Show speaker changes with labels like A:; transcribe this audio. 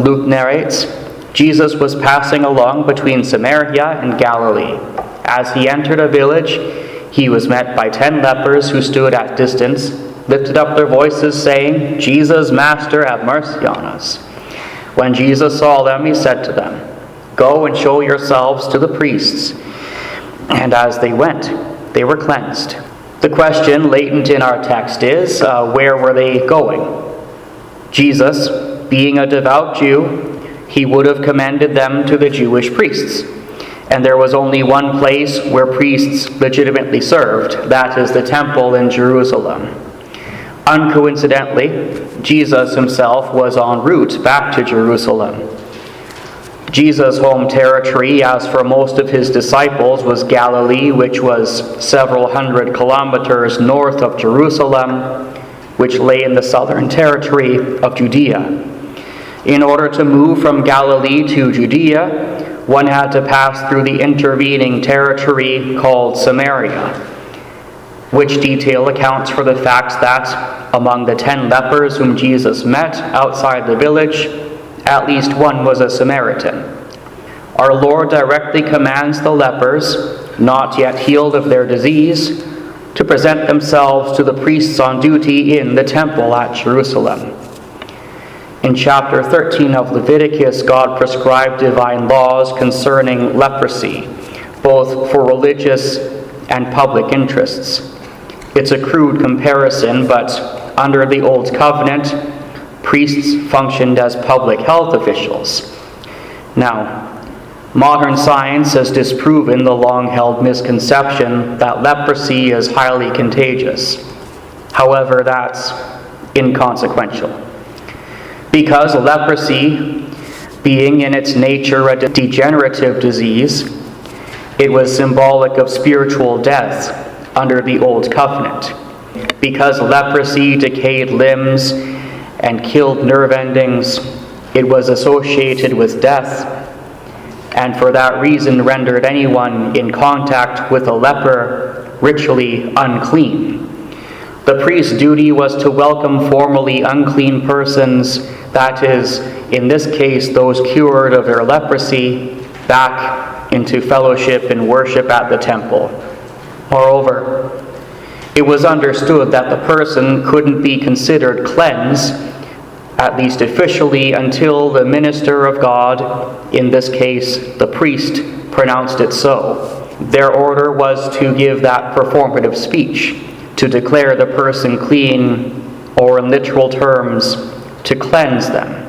A: Luke narrates, Jesus was passing along between Samaria and Galilee. As he entered a village, he was met by 10 lepers who stood at distance, lifted up their voices, saying, "Jesus, Master, have mercy on us." When Jesus saw them, he said to them, "Go and show yourselves to the priests." And as they went, they were cleansed. The question latent in our text is, where were they going? Jesus, being a devout Jew, he would have commended them to the Jewish priests. And there was only one place where priests legitimately served, that is the temple in Jerusalem. Uncoincidentally, Jesus himself was en route back to Jerusalem. Jesus' home territory, as for most of his disciples, was Galilee, which was several hundred kilometers north of Jerusalem, which lay in the southern territory of Judea. In order to move from Galilee to Judea, one had to pass through the intervening territory called Samaria, which detail accounts for the fact that among the 10 lepers whom Jesus met outside the village, at least one was a Samaritan. Our Lord directly commands the lepers, not yet healed of their disease, to present themselves to the priests on duty in the temple at Jerusalem. In chapter 13 of Leviticus, God prescribed divine laws concerning leprosy, both for religious and public interests. It's a crude comparison, but under the Old Covenant, priests functioned as public health officials. Now, modern science has disproven the long-held misconception that leprosy is highly contagious. However, that's inconsequential. Because leprosy, being in its nature a degenerative disease, it was symbolic of spiritual death under the Old Covenant. Because leprosy decayed limbs and killed nerve endings, it was associated with death, and for that reason rendered anyone in contact with a leper ritually unclean. The priest's duty was to welcome formerly unclean persons, that is, in this case, those cured of their leprosy, back into fellowship and worship at the temple. Moreover, it was understood that the person couldn't be considered cleansed, at least officially, until the minister of God, in this case the priest, pronounced it so. Their order was to give that performative speech, to declare the person clean, or in literal terms, to cleanse them.